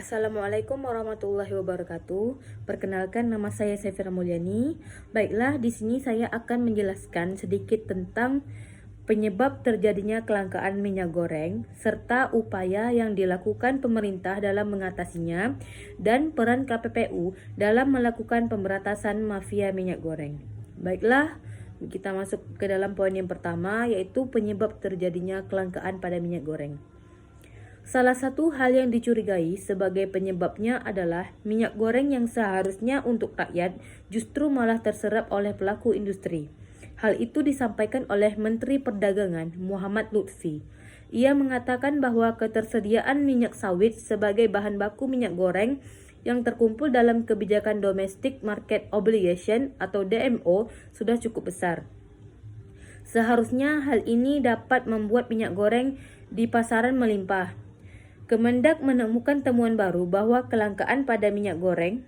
Assalamualaikum warahmatullahi wabarakatuh. Perkenalkan, nama saya Sefira Mulyani. Baiklah, di sini saya akan menjelaskan sedikit tentang penyebab terjadinya kelangkaan minyak goreng serta upaya yang dilakukan pemerintah dalam mengatasinya dan peran KPPU dalam melakukan pemberantasan mafia minyak goreng. Baiklah, kita masuk ke dalam poin yang pertama, yaitu penyebab terjadinya kelangkaan pada minyak goreng. Salah satu hal yang dicurigai sebagai penyebabnya adalah minyak goreng yang seharusnya untuk rakyat justru malah terserap oleh pelaku industri. Hal itu disampaikan oleh Menteri Perdagangan Muhammad Lutfi. Ia mengatakan bahwa ketersediaan minyak sawit sebagai bahan baku minyak goreng yang terkumpul dalam kebijakan Domestic Market Obligation atau DMO sudah cukup besar. Seharusnya hal ini dapat membuat minyak goreng di pasaran melimpah. Kemendak menemukan temuan baru bahwa kelangkaan pada minyak goreng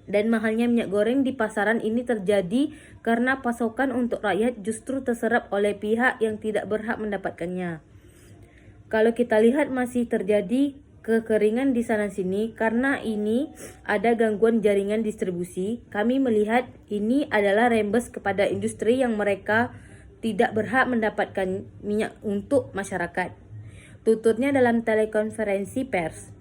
dan mahalnya minyak goreng di pasaran ini terjadi karena pasokan untuk rakyat justru terserap oleh pihak yang tidak berhak mendapatkannya. Kalau kita lihat masih terjadi kekeringan di sana-sini karena ini ada gangguan jaringan distribusi. Kami melihat ini adalah rembes kepada industri yang mereka tidak berhak mendapatkan minyak untuk masyarakat. Tuturnya dalam telekonferensi pers.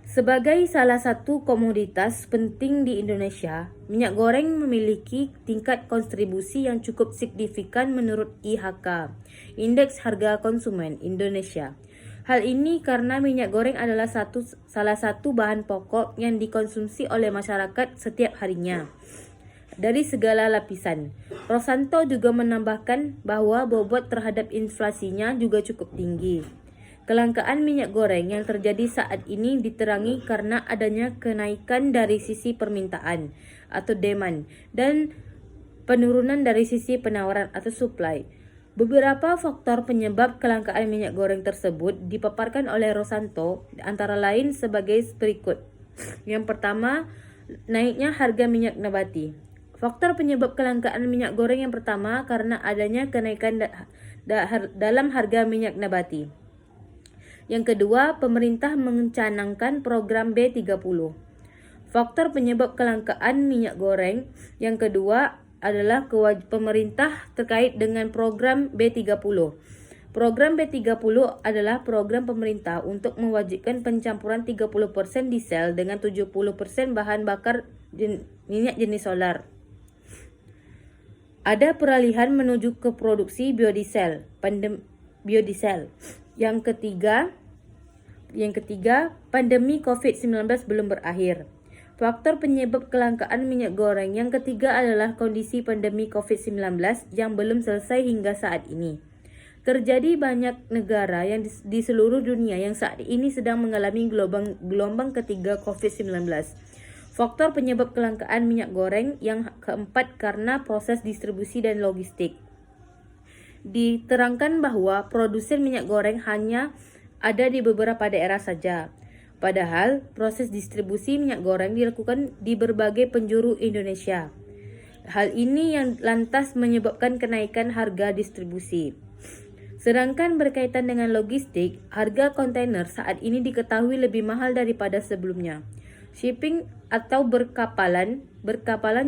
Sebagai salah satu komoditas penting di Indonesia, minyak goreng memiliki tingkat kontribusi yang cukup signifikan menurut IHK, Indeks Harga Konsumen Indonesia. Hal ini karena minyak goreng adalah salah satu bahan pokok yang dikonsumsi oleh masyarakat setiap harinya dari segala lapisan. Rosanto juga menambahkan bahwa bobot terhadap inflasinya juga cukup tinggi. Kelangkaan minyak goreng yang terjadi saat ini diterangi karena adanya kenaikan dari sisi permintaan atau demand dan penurunan dari sisi penawaran atau supply. Beberapa faktor penyebab kelangkaan minyak goreng tersebut dipaparkan oleh Rosanto antara lain sebagai berikut. Yang pertama, naiknya harga minyak nabati. Faktor penyebab kelangkaan minyak goreng yang pertama karena adanya kenaikan dalam harga minyak nabati. Yang kedua, pemerintah mencanangkan program B30. Faktor penyebab kelangkaan minyak goreng yang kedua adalah pemerintah terkait dengan program B30. Program B30 adalah program pemerintah untuk mewajibkan pencampuran 30% diesel dengan 70% bahan bakar minyak jenis solar. Ada peralihan menuju ke produksi biodiesel. Yang ketiga, pandemi COVID-19 belum berakhir. Faktor penyebab kelangkaan minyak goreng yang ketiga adalah kondisi pandemi COVID-19 yang belum selesai hingga saat ini. Terjadi banyak negara yang di seluruh dunia yang saat ini sedang mengalami gelombang ketiga COVID-19. Faktor penyebab kelangkaan minyak goreng yang keempat karena proses distribusi dan logistik. Diterangkan bahwa produsen minyak goreng hanya ada di beberapa daerah saja. Padahal proses distribusi minyak goreng dilakukan di berbagai penjuru Indonesia. Hal ini yang lantas menyebabkan kenaikan harga distribusi. Sedangkan berkaitan dengan logistik, harga kontainer saat ini diketahui lebih mahal daripada sebelumnya. Shipping atau berkapalan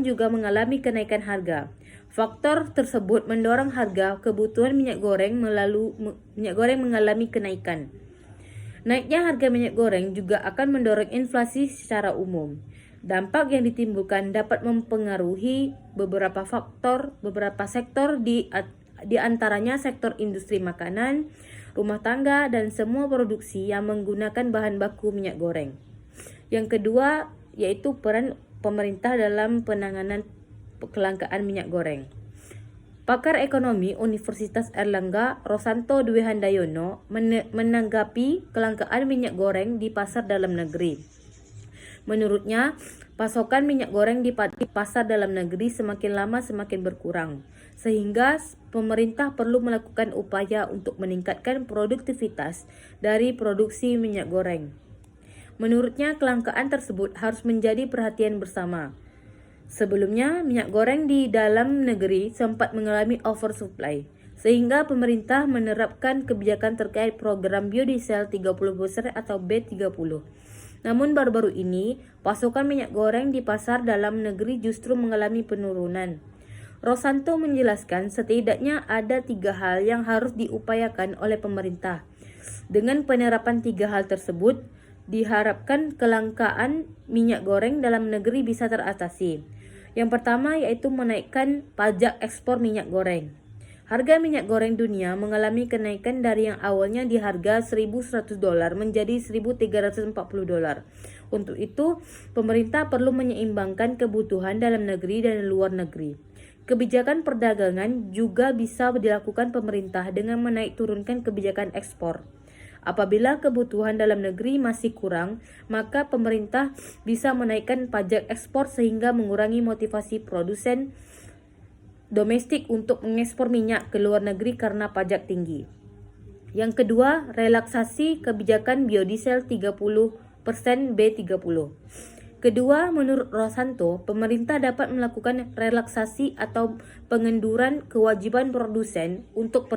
juga mengalami kenaikan harga. Faktor tersebut mendorong harga kebutuhan minyak goreng mengalami kenaikan. Naiknya harga minyak goreng juga akan mendorong inflasi secara umum. Dampak yang ditimbulkan dapat mempengaruhi beberapa sektor di antaranya sektor industri makanan, rumah tangga, dan semua produksi yang menggunakan bahan baku minyak goreng. Yang kedua, yaitu peran pemerintah dalam penanganan kelangkaan minyak goreng. Pakar ekonomi Universitas Airlangga, Rosanto Dwi Handayono, menanggapi kelangkaan minyak goreng di pasar dalam negeri. Menurutnya, pasokan minyak goreng di pasar dalam negeri semakin lama semakin berkurang, sehingga pemerintah perlu melakukan upaya untuk meningkatkan produktivitas dari produksi minyak goreng. Menurutnya, kelangkaan tersebut harus menjadi perhatian bersama. Sebelumnya, minyak goreng di dalam negeri sempat mengalami oversupply, sehingga pemerintah menerapkan kebijakan terkait program biodiesel 30% atau B30. Namun baru-baru ini, pasokan minyak goreng di pasar dalam negeri justru mengalami penurunan. Rosanto menjelaskan setidaknya ada 3 hal yang harus diupayakan oleh pemerintah. Dengan penerapan 3 hal tersebut, diharapkan kelangkaan minyak goreng dalam negeri bisa teratasi. Yang pertama yaitu menaikkan pajak ekspor minyak goreng. Harga minyak goreng dunia mengalami kenaikan dari yang awalnya di harga $1.100 menjadi $1.340. Untuk itu, pemerintah perlu menyeimbangkan kebutuhan dalam negeri dan luar negeri. Kebijakan perdagangan juga bisa dilakukan pemerintah dengan menaik turunkan kebijakan ekspor. Apabila kebutuhan dalam negeri masih kurang, maka pemerintah bisa menaikkan pajak ekspor sehingga mengurangi motivasi produsen domestik untuk mengekspor minyak ke luar negeri karena pajak tinggi. Yang kedua, relaksasi kebijakan biodiesel 30% B30. Kedua, menurut Rosanto, pemerintah dapat melakukan relaksasi atau pengenduran kewajiban produsen untuk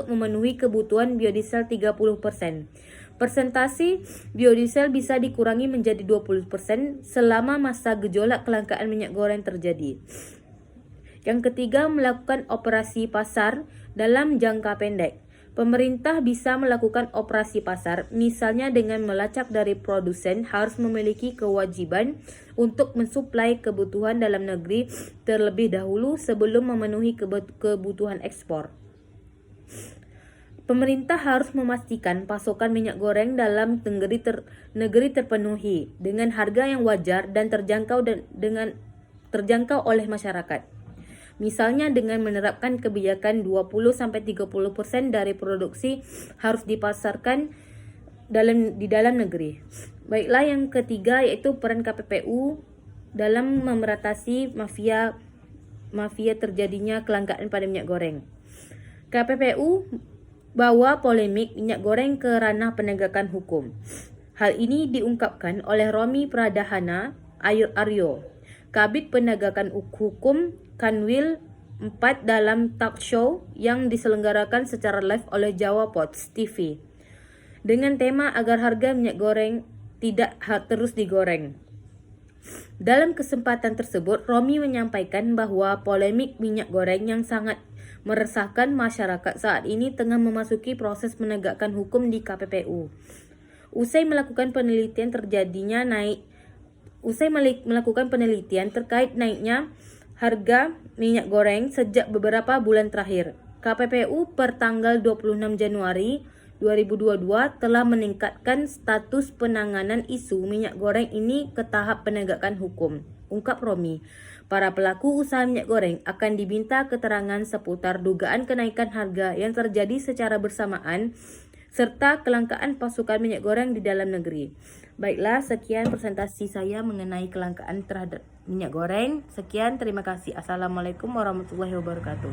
memenuhi kebutuhan biodiesel 30%. Persentase biodiesel bisa dikurangi menjadi 20% selama masa gejolak kelangkaan minyak goreng terjadi. Yang ketiga, melakukan operasi pasar dalam jangka pendek. Pemerintah bisa melakukan operasi pasar, misalnya dengan melacak dari produsen harus memiliki kewajiban untuk mensuplai kebutuhan dalam negeri terlebih dahulu sebelum memenuhi kebutuhan ekspor. Pemerintah harus memastikan pasokan minyak goreng dalam negeri terpenuhi dengan harga yang wajar dan terjangkau oleh masyarakat. Misalnya dengan menerapkan kebijakan 20-30% dari produksi harus dipasarkan di dalam negeri. Baiklah, yang ketiga yaitu peran KPPU dalam memeratasi mafia terjadinya kelangkaan pada minyak goreng. KPPU bawa polemik minyak goreng ke ranah penegakan hukum. Hal ini diungkapkan oleh Romi Pradhana Aryo, Kabid Penegakan Hukum Kanwil 4 dalam talk show yang diselenggarakan secara live oleh Jawa Post TV dengan tema agar harga minyak goreng tidak terus digoreng. Dalam kesempatan tersebut, Romi menyampaikan bahwa polemik minyak goreng yang sangat meresahkan masyarakat saat ini tengah memasuki proses penegakan hukum di KPPU. Usai melakukan penelitian terkait naiknya harga minyak goreng sejak beberapa bulan terakhir, KPPU per tanggal 26 Januari 2022 telah meningkatkan status penanganan isu minyak goreng ini ke tahap penegakan hukum. Ungkap Romi, para pelaku usaha minyak goreng akan diminta keterangan seputar dugaan kenaikan harga yang terjadi secara bersamaan serta kelangkaan pasokan minyak goreng di dalam negeri. Baiklah, sekian presentasi saya mengenai kelangkaan terhadap minyak goreng. Sekian, terima kasih. Assalamualaikum warahmatullahi wabarakatuh.